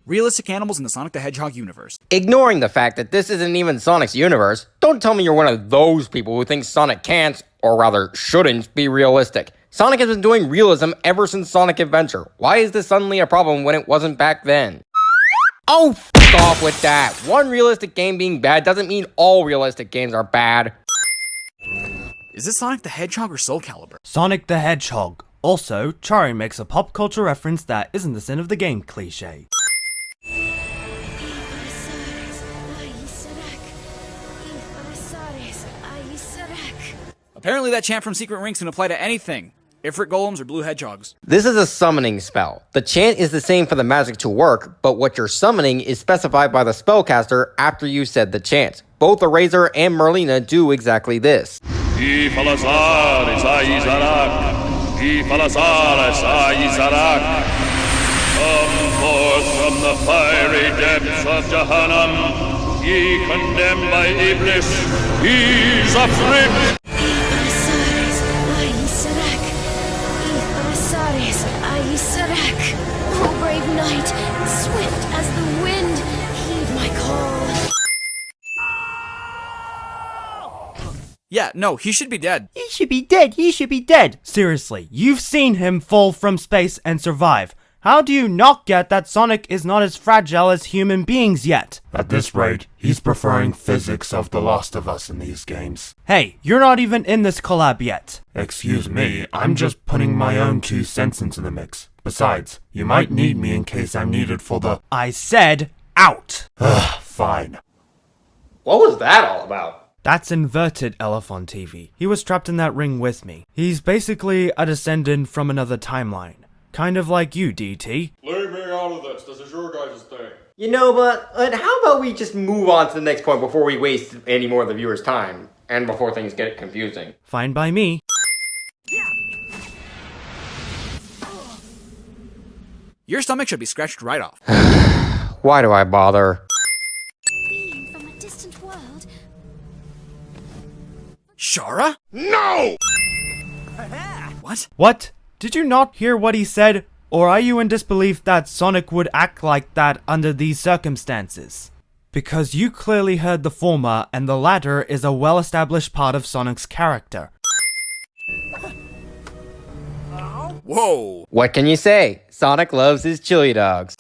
Realistic animals in the Sonic the Hedgehog universe. Ignoring the fact that this isn't even Sonic's universe, don't tell me you're one of those people who think Sonic can't, or rather shouldn't, be realistic. Sonic has been doing realism ever since Sonic Adventure. Why is this suddenly a problem when it wasn't back then? Oh, f*** off with that. One realistic game being bad doesn't mean all realistic games are bad. Is this Sonic the Hedgehog or Soul Calibur? Sonic the Hedgehog. Also, Charriii makes a pop culture reference that isn't the sin of the game cliche. Apparently that chant from Secret Rings can apply to anything. Ifrit golems or blue hedgehogs. This is a summoning spell. The chant is the same for the magic to work, but what you're summoning is specified by the spellcaster after you said the chant. Both Eraser and Merlina do exactly this. Come forth from the fiery depths of Jahannam, ye condemned by Iblis, ease afflict. O brave knight, swift as the wind, heed my call. Yeah, no, he should be dead. He should be dead, he should be dead! Seriously, you've seen him fall from space and survive. How do you not get that Sonic is not as fragile as human beings yet? At this rate, he's preferring physics of The Last of Us in these games. Hey, you're not even in this collab yet. Excuse me, I'm just putting my own 2 cents into the mix. Besides, you might need me in case I'm needed for the— I said, out! Fine. What was that all about? That's inverted LFonTV. He was trapped in that ring with me. He's basically a descendant from another timeline. Kind of like you, DT. Leave me out of this. This is your guys' thing. You know, but how about we just move on to the next point before we waste any more of the viewer's time, and before things get confusing. Fine by me. Your stomach should be scratched right off. Why do I bother? Being from a distant world. Shara? No! What? What? Did you not hear what he said? Or are you in disbelief that Sonic would act like that under these circumstances? Because you clearly heard the former, and the latter is a well-established part of Sonic's character. Whoa! What can you say? Sonic loves his chili dogs.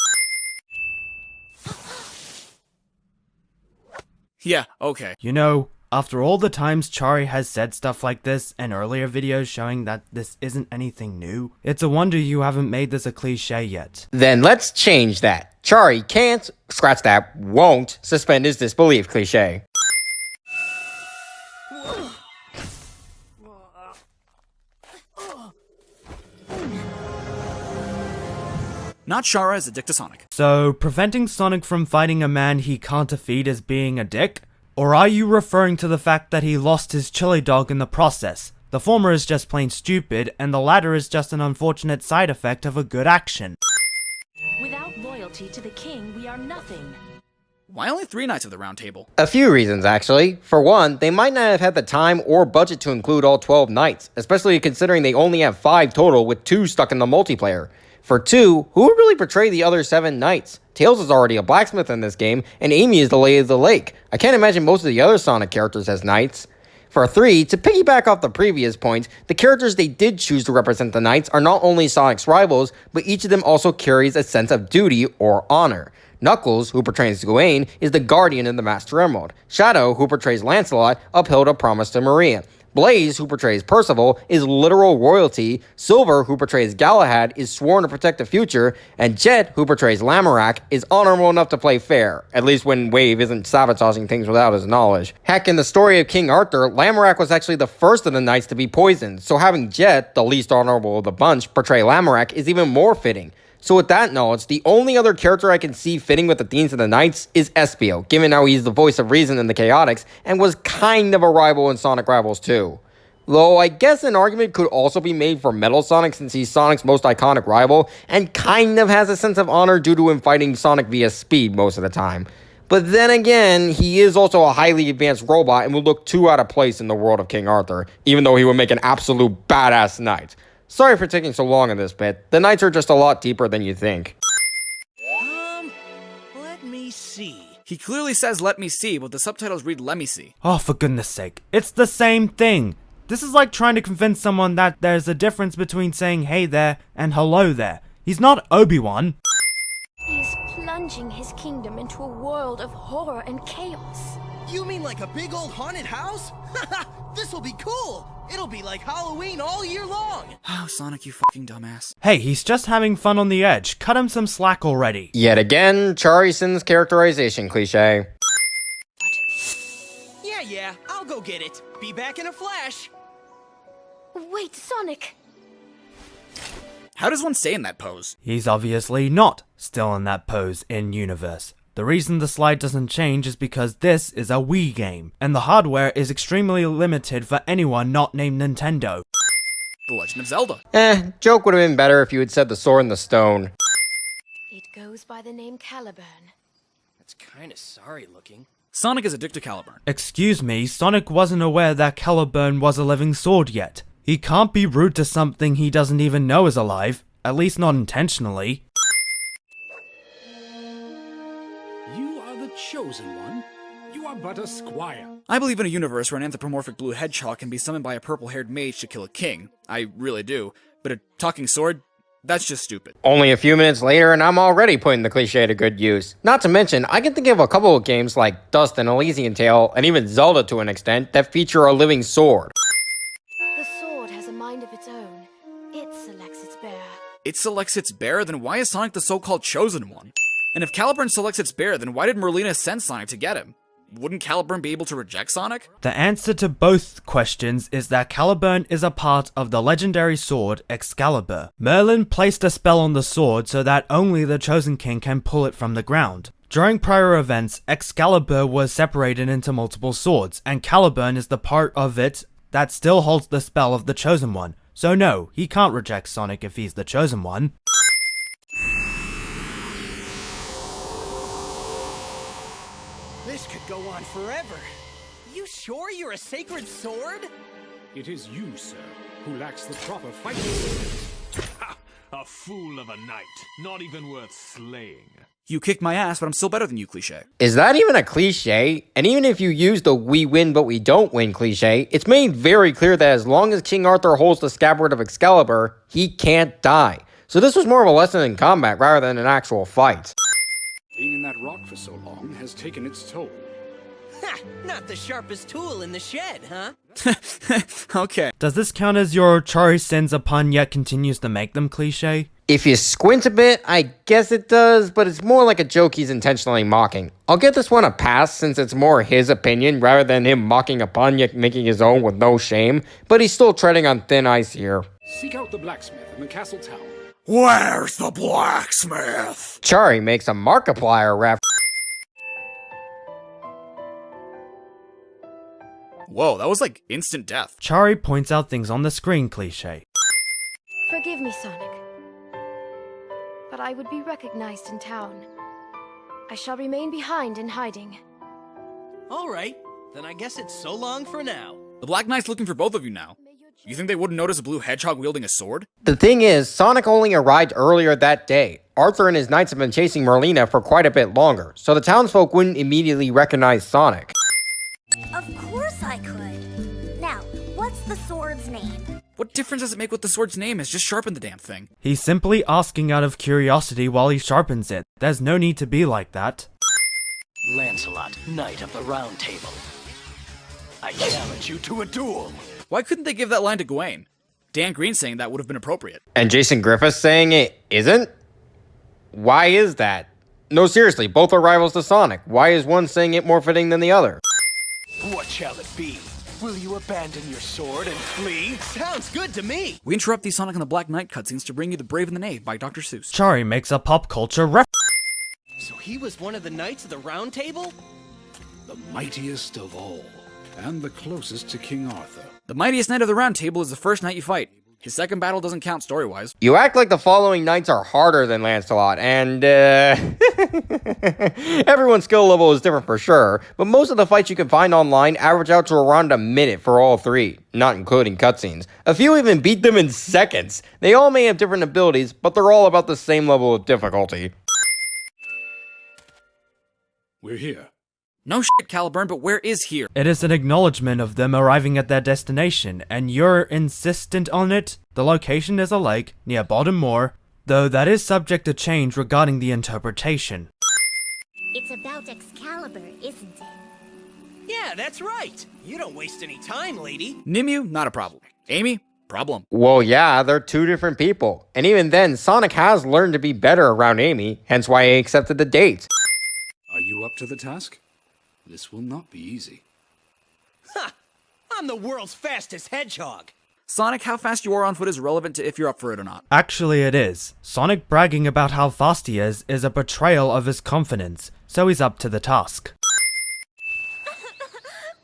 Yeah, okay. You know, after all the times Charriii has said stuff like this, and earlier videos showing that this isn't anything new, it's a wonder you haven't made this a cliche yet. Then let's change that. Charriii can't, scratch that, won't, suspend his disbelief cliche. Not Shara is a dick to Sonic. So, preventing Sonic from fighting a man he can't defeat is being a dick? Or are you referring to the fact that he lost his chili dog in the process? The former is just plain stupid, and the latter is just an unfortunate side effect of a good action. Without loyalty to the king, we are nothing. Why only 3 Knights of the Round Table? A few reasons, actually. For one, they might not have had the time or budget to include all 12 knights, especially considering they only have 5 total, with 2 stuck in the multiplayer. For 2, who would really portray the other 7 knights? Tails is already a blacksmith in this game, and Amy is the Lady of the Lake. I can't imagine most of the other Sonic characters as knights. For 3, to piggyback off the previous point, the characters they did choose to represent the knights are not only Sonic's rivals, but each of them also carries a sense of duty or honor. Knuckles, who portrays Gawain, is the guardian in the Master Emerald. Shadow, who portrays Lancelot, upheld a promise to Maria. Blaze, who portrays Percival, is literal royalty. Silver, who portrays Galahad, is sworn to protect the future. And Jet, who portrays Lamorak, is honorable enough to play fair, at least when Wave isn't sabotaging things without his knowledge. Heck, in the story of King Arthur, Lamorak was actually the first of the knights to be poisoned, so having Jet, the least honorable of the bunch, portray Lamorak is even more fitting. So with that knowledge, the only other character I can see fitting with the themes of the Knights is Espio, given how he's the voice of reason in the Chaotix, and was kind of a rival in Sonic Rivals 2. Though I guess an argument could also be made for Metal Sonic since he's Sonic's most iconic rival, and kind of has a sense of honor due to him fighting Sonic via speed most of the time. But then again, he is also a highly advanced robot and would look too out of place in the world of King Arthur, even though he would make an absolute badass knight. Sorry for taking so long on this bit. The knights are just a lot deeper than you think. He clearly says let me see, but the subtitles read let me see. Oh, for goodness sake. It's the same thing. This is like trying to convince someone that there's a difference between saying hey there and hello there. He's not Obi-Wan. He's plunging his kingdom into a world of horror and chaos. You mean like a big old haunted house? Haha, this'll be cool! It'll be like Halloween all year long! Oh, Sonic, you fucking dumbass. Hey, he's just having fun on the edge. Cut him some slack already. Yet again, Charriii5’s characterization cliche. Yeah, I'll go get it. Be back in a flash. Wait, Sonic! How does one stay in that pose? He's obviously not still in that pose in universe. The reason the slide doesn't change is because this is a Wii game, and the hardware is extremely limited for anyone not named Nintendo. The Legend of Zelda. Joke would have been better if you had said the sword in the stone. It goes by the name Caliburn. That's kinda sorry looking. Sonic is addicted to Caliburn. Excuse me, Sonic wasn't aware that Caliburn was a living sword yet. He can't be rude to something he doesn't even know is alive, at least not intentionally. You are the chosen one. You are but a squire. I believe in a universe where an anthropomorphic blue hedgehog can be summoned by a purple-haired mage to kill a king. I really do. But a talking sword? That's just stupid. Only a few minutes later and I'm already putting the cliche to good use. Not to mention, I can think of a couple of games like Dust and Elysian Tale, and even Zelda to an extent, that feature a living sword. The sword has a mind of its own. It selects its bearer. It selects its bearer, then why is Sonic the so-called chosen one? And if Caliburn selects its bearer, then why did Merlina send Sonic to get him? Wouldn't Caliburn be able to reject Sonic? The answer to both questions is that Caliburn is a part of the legendary sword Excalibur. Merlin placed a spell on the sword so that only the Chosen King can pull it from the ground. During prior events, Excalibur was separated into multiple swords, and Caliburn is the part of it that still holds the spell of the Chosen One. So no, he can't reject Sonic if he's the Chosen One. This could go on forever. You sure you're a sacred sword? It is you, sir, who lacks the proper fighting skills. A fool of a knight, not even worth slaying. You kicked my ass, but I'm still better than you, cliche. Is that even a cliche? And even if you use the we win but we don't win cliche, it's made very clear that as long as King Arthur holds the scabbard of Excalibur, he can't die. So this was more of a lesson in combat rather than an actual fight. Being in that rock for so long has taken its toll. Ha! Not the sharpest tool in the shed, huh? Okay. Does this count as your Charriii sends a pun yet continues to make them cliche? If you squint a bit, I guess it does, but it's more like a joke he's intentionally mocking. I'll give this one a pass since it's more his opinion rather than him mocking a pun yet making his own with no shame, but he's still treading on thin ice here. Seek out the blacksmith in the castle tower. Where's the blacksmith? Charriii makes a Markiplier ref. Whoa, that was like instant death. Charriii points out things on the screen cliche. Forgive me, Sonic. But I would be recognized in town. I shall remain behind in hiding. Alright, then I guess it's so long for now. The Black Knight's looking for both of you now. You think they wouldn't notice a blue hedgehog wielding a sword? The thing is, Sonic only arrived earlier that day. Arthur and his knights have been chasing Merlina for quite a bit longer, so the townsfolk wouldn't immediately recognize Sonic. Of course I could. Now, what's the sword's name? What difference does it make what the sword's name is? Just sharpen the damn thing. He's simply asking out of curiosity while he sharpens it. There's no need to be like that. Lancelot, Knight of the Round Table. I challenge you to a duel. Why couldn't they give that line to Gawain? Dan Green saying that would have been appropriate. And Jason Griffiths saying it isn't? Why is that? No, seriously, both are rivals to Sonic. Why is one saying it more fitting than the other? What shall it be? Will you abandon your sword and flee? Sounds good to me! We interrupt these Sonic and the Black Knight cutscenes to bring you The Brave and the Knave by Dr. Seuss. Charriii makes a pop culture reference. So he was one of the Knights of the Round Table? The mightiest of all, and the closest to King Arthur. The mightiest knight of the Round Table is the first knight you fight. His second battle doesn't count story-wise. You act like the following knights are harder than Lancelot, and everyone's skill level is different for sure, but most of the fights you can find online average out to around a minute for all three, not including cutscenes. A few even beat them in seconds. They all may have different abilities, but they're all about the same level of difficulty. We're here. No shit, Caliburn, but where is here? It is an acknowledgement of them arriving at their destination, and you're insistent on it? The location is a lake near Bottom Moor, though that is subject to change regarding the interpretation. It's about Excalibur, isn't it? Yeah, that's right. You don't waste any time, lady. Nimue, not a problem. Amy, problem. Well, yeah, they're two different people. And even then, Sonic has learned to be better around Amy, hence why he accepted the date. Are you up to the task? This will not be easy. Ha! I'm the world's fastest hedgehog. Sonic, how fast you are on foot is relevant to if you're up for it or not. Actually, it is. Sonic bragging about how fast he is a betrayal of his confidence, so he's up to the task.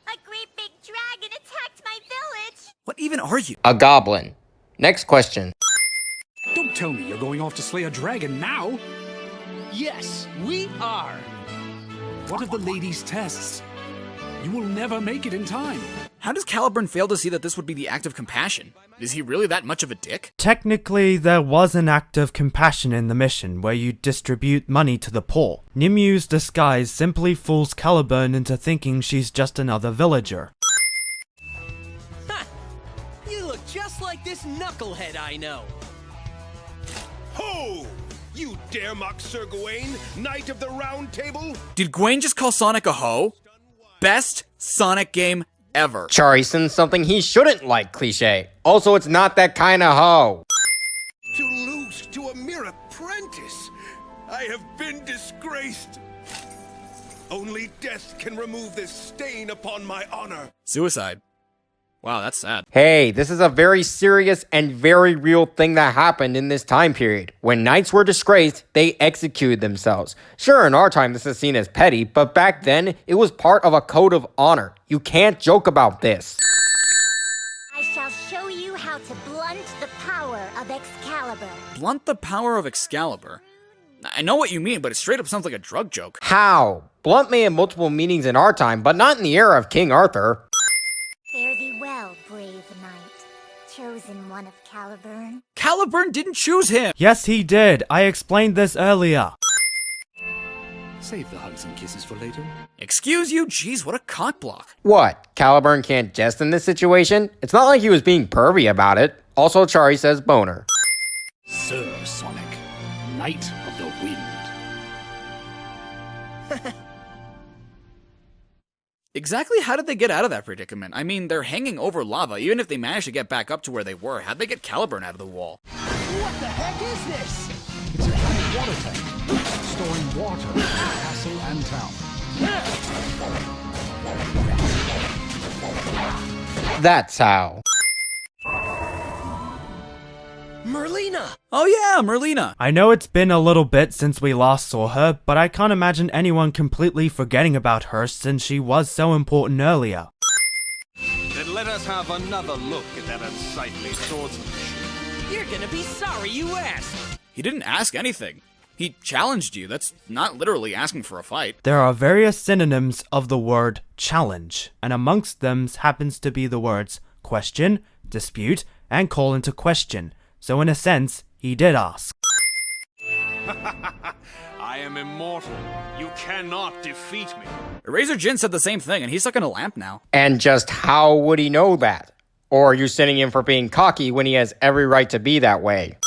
A great big dragon attacked my village! What even are you? A goblin. Next question. Don't tell me you're going off to slay a dragon now! Yes, we are. What of the ladies' tests? You will never make it in time. How does Caliburn fail to see that this would be the act of compassion? Is he really that much of a dick? Technically, there was an act of compassion in the mission where you distribute money to the poor. Nimue's disguise simply fools Caliburn into thinking she's just another villager. Ha! You look just like this knucklehead I know. Ho! You dare mock Sir Gawain, Knight of the Round Table? Did Gwaine just call Sonic a hoe? Best Sonic game ever. Charriii sends something he shouldn't like cliche. Also, it's not that kind of hoe. To lose to a mere apprentice? I have been disgraced. Only death can remove this stain upon my honor. Suicide. Wow, that's sad. Hey, this is a very serious and very real thing that happened in this time period. When knights were disgraced, they executed themselves. Sure, in our time this is seen as petty, but back then, it was part of a code of honor. You can't joke about this. I shall show you how to blunt the power of Excalibur. Blunt the power of Excalibur. I know what you mean, but it straight up sounds like a drug joke. How? Blunt may have multiple meanings in our time, but not in the era of King Arthur. Fare thee well, brave knight. Chosen one of Caliburn. Caliburn didn't choose him! Yes, he did. I explained this earlier. Save the hugs and kisses for later. Excuse you? Jeez, what a cockblock. What? Caliburn can't jest in this situation? It's not like he was being pervy about it. Also, Charriii says boner. Sir Sonic, Knight of the Wind. Exactly how did they get out of that predicament? I mean, they're hanging over lava. Even if they managed to get back up to where they were, how'd they get Caliburn out of the wall? What the heck is this? It's a giant water tank, storing water in the castle and town. That's how. Merlina! Oh yeah, Merlina! I know it's been a little bit since we last saw her, but I can't imagine anyone completely forgetting about her since she was so important earlier. Then let us have another look at that unsightly swordsmanship. You're gonna be sorry you asked. He didn't ask anything. He challenged you. That's not literally asking for a fight. There are various synonyms of the word challenge, and amongst them happens to be the words question, dispute, and call into question. So in a sense, he did ask. I am immortal. You cannot defeat me. Eraser Jin said the same thing, and he's stuck in a lamp now. And just how would he know that? Or are you sending him for being cocky when he has every right to be that way?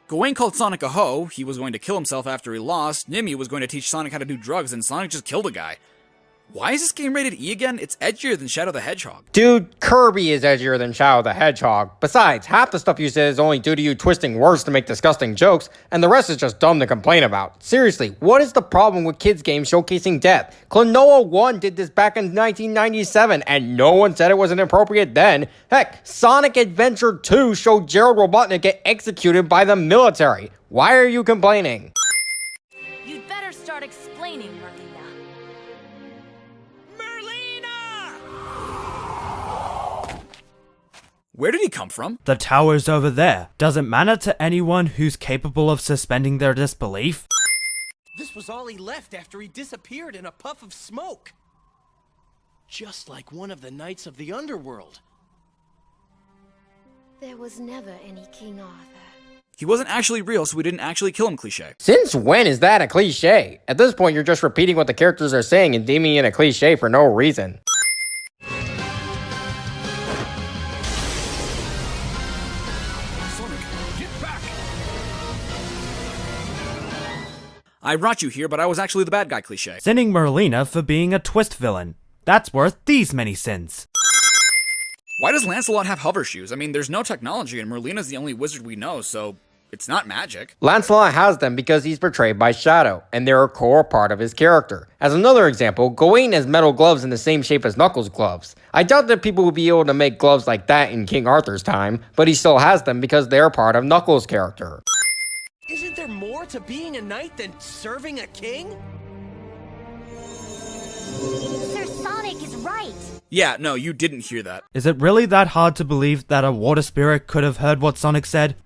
Gawain called Sonic a hoe, he was going to kill himself after he lost, Nimue was going to teach Sonic how to do drugs, and Sonic just killed a guy. Why is this game rated E again? It's edgier than Shadow the Hedgehog. Dude, Kirby is edgier than Shadow the Hedgehog. Besides, half the stuff you said is only due to you twisting words to make disgusting jokes, and the rest is just dumb to complain about. Seriously, what is the problem with kids' games showcasing death? Klonoa 1 did this back in 1997, and no one said it was inappropriate then. Heck, Sonic Adventure 2 showed Gerald Robotnik get executed by the military. Why are you complaining? You'd better start explaining, Merlina. Where did he come from? The tower's over there. Does it matter to anyone who's capable of suspending their disbelief? This was all he left after he disappeared in a puff of smoke. Just like one of the knights of the underworld. There was never any King Arthur. He wasn't actually real, so we didn't actually kill him cliche. Since when is that a cliche? At this point, you're just repeating what the characters are saying and deeming it a cliche for no reason. Sonic, get back! I brought you here, but I was actually the bad guy cliche. Sinning Merlina for being a twist villain. That's worth these many sins. Why does Lancelot have hover shoes? I mean, there's no technology, and Merlina's the only wizard we know, so it's not magic. Lancelot has them because he's portrayed by Shadow, and they're a core part of his character. As another example, Gawain has metal gloves in the same shape as Knuckles' gloves. I doubt that people would be able to make gloves like that in King Arthur's time, but he still has them because they're part of Knuckles' character. Isn't there more to being a knight than serving a king? Sir Sonic is right. Yeah, no, you didn't hear that. Is it really that hard to believe that a water spirit could have heard what Sonic said?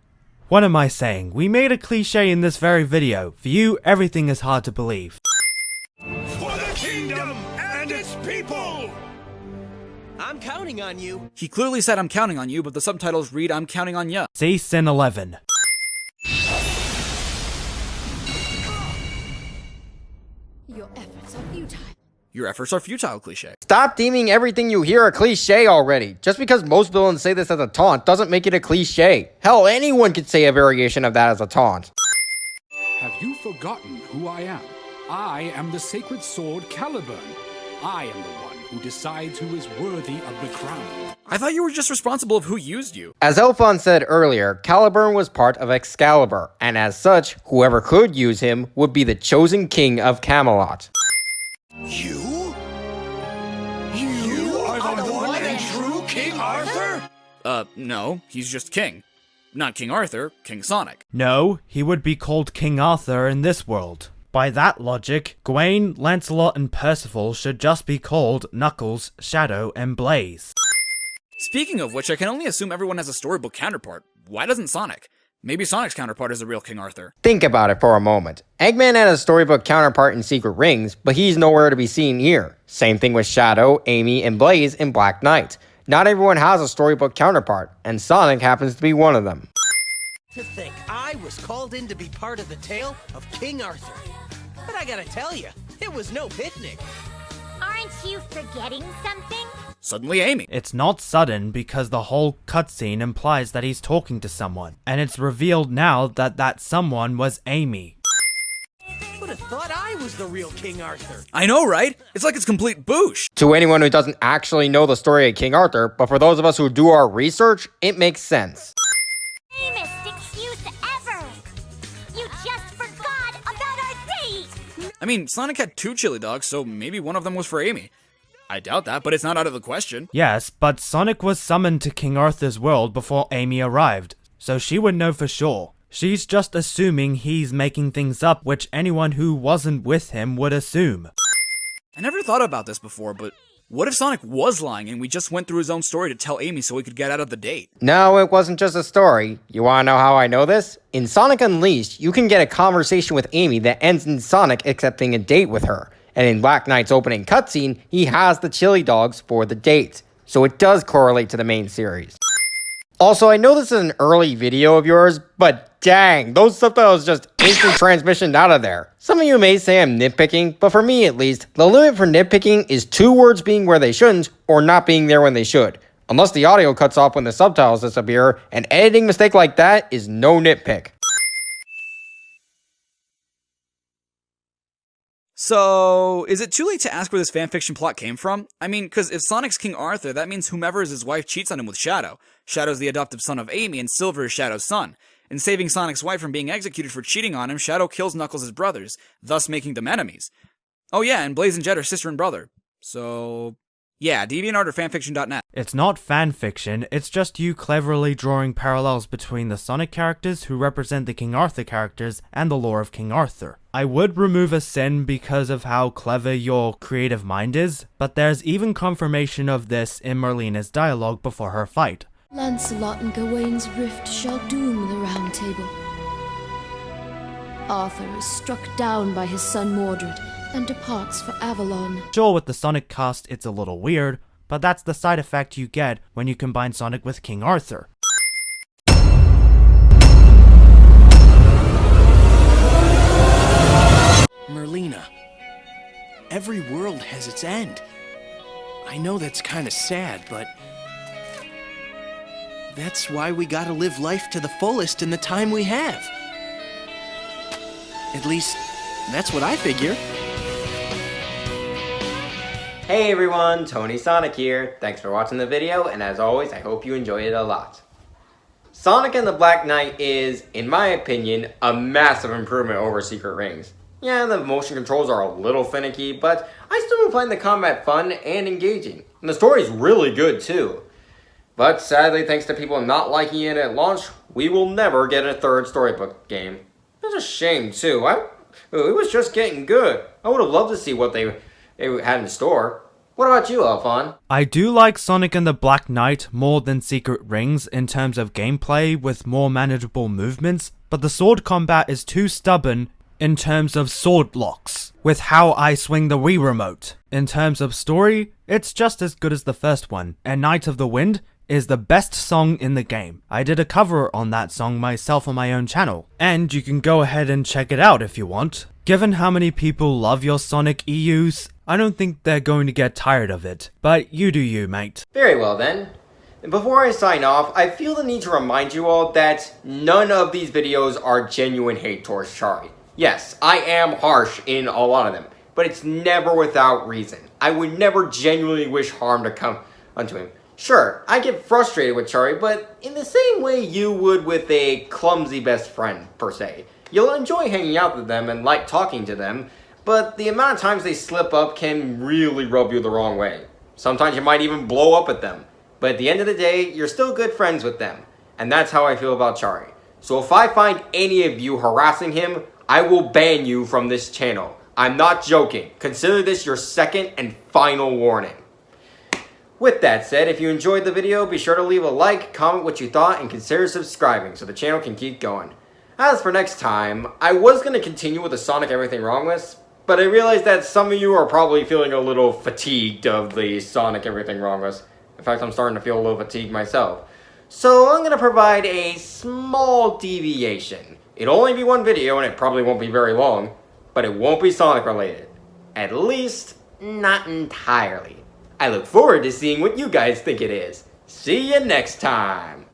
What am I saying? We made a cliche in this very video. For you, everything is hard to believe. For the kingdom and its people! I'm counting on you. He clearly said I'm counting on you, but the subtitles read I'm counting on ya. See Sin 11. Your efforts are futile. Your efforts are futile, cliche. Stop deeming everything you hear a cliche already. Just because most villains say this as a taunt doesn't make it a cliche. Hell, anyone could say a variation of that as a taunt. Have you forgotten who I am? I am the sacred sword Caliburn. I am the one who decides who is worthy of the crown. I thought you were just responsible of who used you. As Elfon said earlier, Caliburn was part of Excalibur, and as such, whoever could use him would be the chosen king of Camelot. You? You are the one and true King Arthur? No, he's just king. Not King Arthur, King Sonic. No, he would be called King Arthur in this world. By that logic, Gawain, Lancelot, and Percival should just be called Knuckles, Shadow, and Blaze. Speaking of which, I can only assume everyone has a storybook counterpart. Why doesn't Sonic? Maybe Sonic's counterpart is the real King Arthur. Think about it for a moment. Eggman had a storybook counterpart in Secret Rings, but he's nowhere to be seen here. Same thing with Shadow, Amy, and Blaze in Black Knight. Not everyone has a storybook counterpart, and Sonic happens to be one of them. To think I was called in to be part of the tale of King Arthur. But I gotta tell you, it was no picnic. Aren't you forgetting something? Suddenly Amy. It's not sudden because the whole cutscene implies that he's talking to someone, and it's revealed now that that someone was Amy. Would have thought I was the real King Arthur. I know, right? It's like it's complete boosh. To anyone who doesn't actually know the story of King Arthur, but for those of us who do our research, it makes sense. Lamest excuse ever. You just forgot about our date. I mean, Sonic had 2 chili dogs, so maybe one of them was for Amy. I doubt that, but it's not out of the question. Yes, but Sonic was summoned to King Arthur's world before Amy arrived, so she would know for sure. She's just assuming he's making things up, which anyone who wasn't with him would assume. I never thought about this before, but what if Sonic was lying and we just went through his own story to tell Amy so he could get out of the date? No, it wasn't just a story. You wanna know how I know this? In Sonic Unleashed, you can get a conversation with Amy that ends in Sonic accepting a date with her. And in Black Knight's opening cutscene, he has the chili dogs for the date. So it does correlate to the main series. Also, I know this is an early video of yours, but dang, those subtitles just instant transmission out of there. Some of you may say I'm nitpicking, but for me at least, the limit for nitpicking is 2 words being where they shouldn't, or not being there when they should. Unless the audio cuts off when the subtitles disappear, an editing mistake like that is no nitpick. So, is it too late to ask where this fanfiction plot came from? I mean, because if Sonic's King Arthur, that means whomever is his wife cheats on him with Shadow. Shadow's the adoptive son of Amy, and Silver is Shadow's son. In saving Sonic's wife from being executed for cheating on him, Shadow kills Knuckles' brothers, thus making them enemies. Oh yeah, and Blaze and Jet are sister and brother. So, yeah, DeviantArt or fanfiction.net. It's not fanfiction, it's just you cleverly drawing parallels between the Sonic characters who represent the King Arthur characters and the lore of King Arthur. I would remove a sin because of how clever your creative mind is, but there's even confirmation of this in Merlina's dialogue before her fight. Lancelot and Gawain's rift shall doom the Round Table. Arthur is struck down by his son Mordred and departs for Avalon. Sure, with the Sonic cast it's a little weird, but that's the side effect you get when you combine Sonic with King Arthur. Every world has its end. I know that's kind of sad, but that's why we gotta live life to the fullest in the time we have. At least, that's what I figure. Hey everyone, Tony Sonic here. Thanks for watching the video, and as always, I hope you enjoyed it a lot. Sonic and the Black Knight is, in my opinion, a massive improvement over Secret Rings. Yeah, the motion controls are a little finicky, but I still find the combat fun and engaging. And the story's really good too. But sadly, thanks to people not liking it at launch, we will never get a third Storybook game. It's a shame too. It was just getting good. I would have loved to see what they had in store. What about you, LFon? I do like Sonic and the Black Knight more than Secret Rings in terms of gameplay with more manageable movements, but the sword combat is too stubborn in terms of sword locks, with how I swing the Wii remote. In terms of story, it's just as good as the first one, and Night of the Wind is the best song in the game. I did a cover on that song myself on my own channel, and you can go ahead and check it out if you want. Given how many people love your Sonic EUs, I don't think they're going to get tired of it, but you do you, mate. Very well then. Before I sign off, I feel the need to remind you all that none of these videos are genuine hate towards Charriii. Yes, I am harsh in a lot of them, but it's never without reason. I would never genuinely wish harm to come unto him. Sure, I get frustrated with Charriii, but in the same way you would with a clumsy best friend, per se. You'll enjoy hanging out with them and like talking to them, but the amount of times they slip up can really rub you the wrong way. Sometimes you might even blow up at them, but at the end of the day, you're still good friends with them. And that's how I feel about Charriii. So if I find any of you harassing him, I will ban you from this channel. I'm not joking. Consider this your second and final warning. With that said, if you enjoyed the video, be sure to leave a like, comment what you thought, and consider subscribing so the channel can keep going. As for next time, I was going to continue with the Sonic Everything Wrong list, but I realized that some of you are probably feeling a little fatigued of the Sonic Everything Wrong list. In fact, I'm starting to feel a little fatigued myself. So I'm going to provide a small deviation. It'll only be one video and it probably won't be very long, but it won't be Sonic related. At least, not entirely. I look forward to seeing what you guys think it is. See you next time!